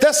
10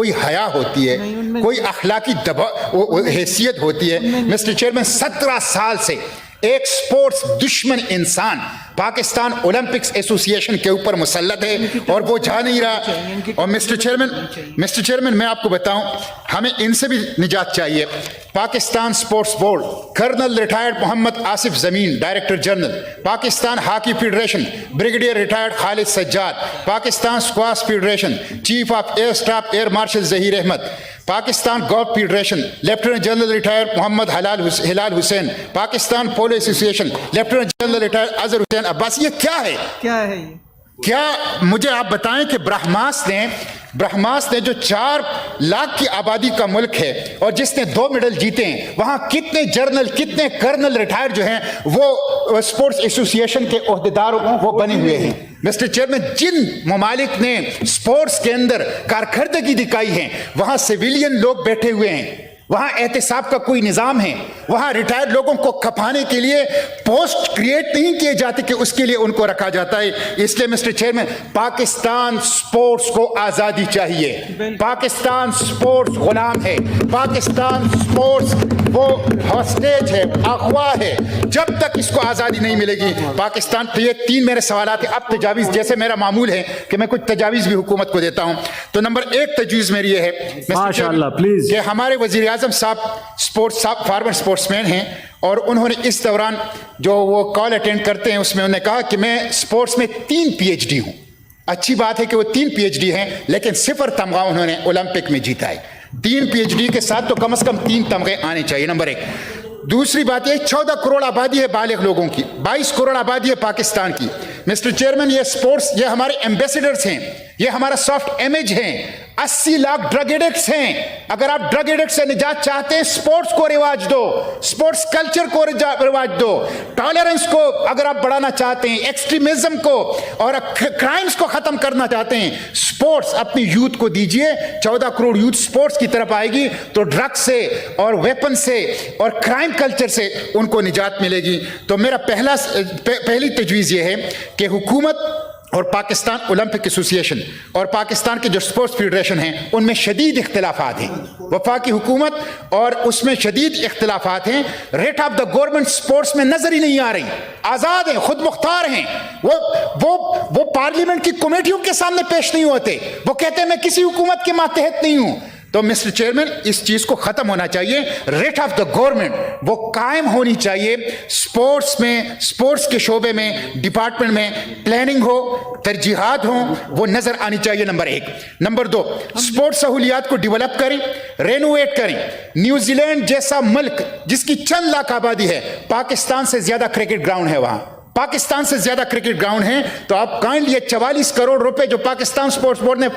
کوئی حیا ہوتی ہے, کوئی اخلاقی حیثیت ہوتی ہے. مسٹر چیئرمین 17 سال سے ایک سپورٹس دشمن انسان پاکستان اولمپکس ایسوسی ایشن کے اوپر مسلط ہے اور وہ جا نہیں رہا. اور مسٹر چیئرمین میں آپ کو بتاؤں, ہمیں ان سے بھی نجات چاہیے. Pakistan sports board, colonel retired Muhammad Asif Zameen director general, Pakistan hockey federation brigadier retired Khalid Sajjad, Pakistan squash federation chief of air staff air marshal Zaheer Ahmed, Pakistan golf federation lieutenant general retired Muhammad Hilal Hussain, Pakistan polo association lieutenant general retired Azhar Hussain Abbas. یہ کیا ہے؟ کیا مجھے آپ بتائیں کہ برہماس نے جو 4 لاکھ کی آبادی کا ملک ہے اور جس نے 2 میڈل جیتے ہیں, وہاں کتنے جنرل کتنے کرنل ریٹائر جو ہیں وہ سپورٹس ایسوسی ایشن کے عہدیدار وہ بنے ہوئے ہیں. مسٹر چیئرمین, جن ممالک نے سپورٹس کے اندر کارکردگی دکھائی ہے وہاں سویلین لوگ بیٹھے ہوئے ہیں, وہاں احتساب کا کوئی نظام ہے, وہاں ریٹائرڈ لوگوں کو کھپانے کے لیے پوسٹ کریٹ نہیں کیے جاتے کہ اس کے لیے ان کو رکھا جاتا ہے. اس لیے مسٹر چیئرمین, پاکستان سپورٹس کو آزادی چاہیے. پاکستان سپورٹس غلام ہے, پاکستان سپورٹس وہ ہاسٹیج ہے, اغوا ہے. جب تک اس کو آزادی نہیں ملے گی پاکستان. تو یہ 3 میرے سوالات ہیں. اب تجاویز, جیسے میرا معمول ہے کہ میں کچھ تجاویز بھی حکومت کو دیتا ہوں, تو نمبر 1 تجویز میری یہ ہے ماشاءاللہ پلیز, کہ ہمارے وزیر اعظم صاحب فارمر سپورٹس مین ہیں, اور انہوں نے اس دوران جو وہ کال اٹینڈ کرتے ہیں اس میں انہوں نے کہا کہ میں سپورٹس میں 3 PhD ہوں. اچھی بات ہے کہ وہ 3 PhD ہیں, لیکن 0 تمغہ انہوں نے اولمپک میں جیتا ہے. 3 PhD کے ساتھ تو کم از کم 3 تمغے آنے چاہیے, نمبر 1. دوسری بات یہ, 14 کروڑ آبادی ہے بالغ لوگوں کی, 22 کروڑ آبادی ہے پاکستان کی. مسٹر چیئرمین, یہ سپورٹس, یہ ہمارے ایمبیسیڈرز ہیں, یہ ہمارا سافٹ امیج ہیں. 80 لاکھ ڈرگ ایڈکٹس ہیں. اگر آپ ڈرگ ایڈکٹ سے نجات چاہتے ہیں, سپورٹس کو رواج دو, سپورٹس کلچر کو رواج دو. ٹالرنس کو اگر آپ بڑھانا چاہتے ہیں, ایکسٹریمزم کو اور کرائمز کو ختم کرنا چاہتے ہیں, سپورٹس اپنی یوتھ کو دیجئے. 14 کروڑ یوتھ سپورٹس کی طرف آئے گی تو ڈرگ سے اور ویپن سے اور کرائم کلچر سے ان کو نجات ملے گی. تو میرا پہلی تجویز یہ ہے کہ حکومت اور پاکستان اولمپک ایسوسی ایشن اور پاکستان کے جو سپورٹس فیڈریشن ہیں ان میں شدید اختلافات ہیں. وفاقی حکومت اور اس میں شدید اختلافات ہیں. Rate of the government sports میں نظر ہی نہیں آ رہی. آزاد ہیں, خود مختار ہیں, وہ پارلیمنٹ کی کمیٹیوں کے سامنے پیش نہیں ہوتے, وہ کہتے ہیں میں کسی حکومت کے ماتحت نہیں ہوں. تو مسٹر چیئرمین, اس چیز کو ختم ہونا چاہیے. ریٹ آف دا گورنمنٹ وہ قائم ہونی چاہیے. سپورٹس میں, سپورٹس کے شعبے میں, ڈپارٹمنٹ میں پلاننگ ہو, ترجیحات ہوں, وہ نظر آنی چاہیے. نمبر 1. نمبر 2, سپورٹس سہولیات کو ڈیولپ کریں, رینوویٹ کریں. نیوزی لینڈ جیسا ملک جس کی چند لاکھ آبادی ہے, پاکستان سے زیادہ کرکٹ گراؤنڈ ہے وہاں, پاکستان سے زیادہ کرکٹ گراؤنڈ ہیں. تو آپ کائنڈلی 44 کروڑ روپے جو پاکستان سپورٹس بورڈ نے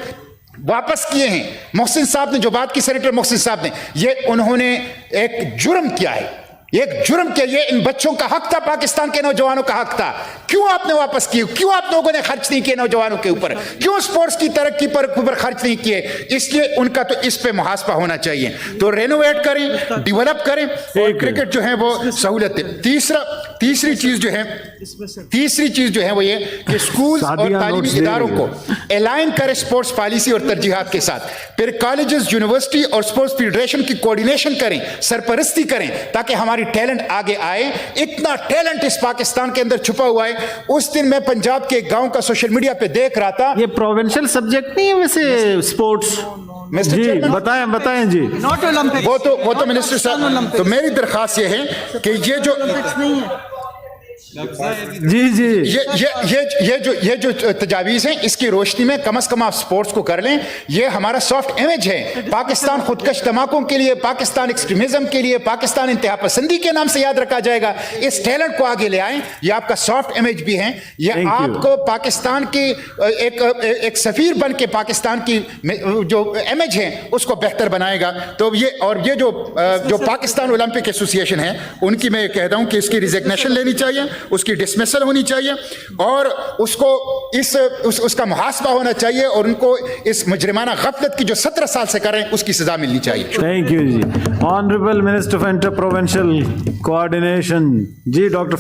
واپس کیے ہیں, محسن صاحب نے جو بات کی, سینیٹر محسن صاحب نے, یہ انہوں نے ایک جرم کیا ہے, ایک جرم کیا. یہ ان بچوں کا حق تھا, پاکستان کے نوجوانوں کا حق تھا. کیوں آپ نے واپس کیے؟ کیوں آپ لوگوں نے خرچ نہیں کیے نوجوانوں کے اوپر؟ کیوں سپورٹس کی ترقی پر خرچ نہیں کیے؟ اس لیے ان کا تو اس پہ محاسبہ ہونا چاہیے. تو رینوویٹ کریں, ڈیولپ کریں, اور کرکٹ جو ہے وہ سہولت ہے. تیسری چیز جو ہے وہ یہ کہ اسکول اور تعلیمی اداروں کو الائن کرے سپورٹس پالیسی اور ترجیحات کے ساتھ. پھر کالجز, یونیورسٹی اور سپورٹس فیڈریشن کی کوارڈینیشن کریں, سرپرستی کریں, تاکہ ہماری ٹیلنٹ آگے آئے. اتنا ٹیلنٹ اس پاکستان کے اندر چھپا ہوا ہے. اس دن میں پنجاب کے گاؤں کا سوشل میڈیا پہ دیکھ رہا تھا. یہ پروونشل سبجیکٹ نہیں ہے ویسے سپورٹس؟ جی بتائیں جی. وہ تو منسٹر صاحب, تو میری درخواست یہ ہے کہ یہ جو یہ جو تجاویز ہیں اس کی روشنی میں کم از کم آپ سپورٹس کو کر لیں. یہ ہمارا سافٹ امیج ہے. پاکستان خودکش دھماکوں کے لیے, پاکستان ایکسٹریمزم کے لیے, پاکستان انتہا پسندی کے نام سے یاد رکھا جائے گا. اس ٹیلنٹ کو آگے لے آئیں. یہ آپ کا سافٹ امیج بھی ہے. یہ آپ کو پاکستان کی ایک سفیر بن کے پاکستان کی جو امیج ہے اس کو بہتر بنائے گا. تو یہ جو پاکستان اولمپک ایسوسی ایشن ہے ان کی میں کہتا ہوں کہ اس کی ریزگنیشن لینی چاہیے, اس کی ڈسمسل ہونی چاہیے, اور اس کو اس کا محاسبہ ہونا چاہیے, اور ان کو اس مجرمانہ غفلت کی جو 17 سال سے کر رہے ہیں اس کی سزا ملنی چاہیے. تھینک یو جی. Honourable minister of inter provincial coordination جی, ڈاکٹر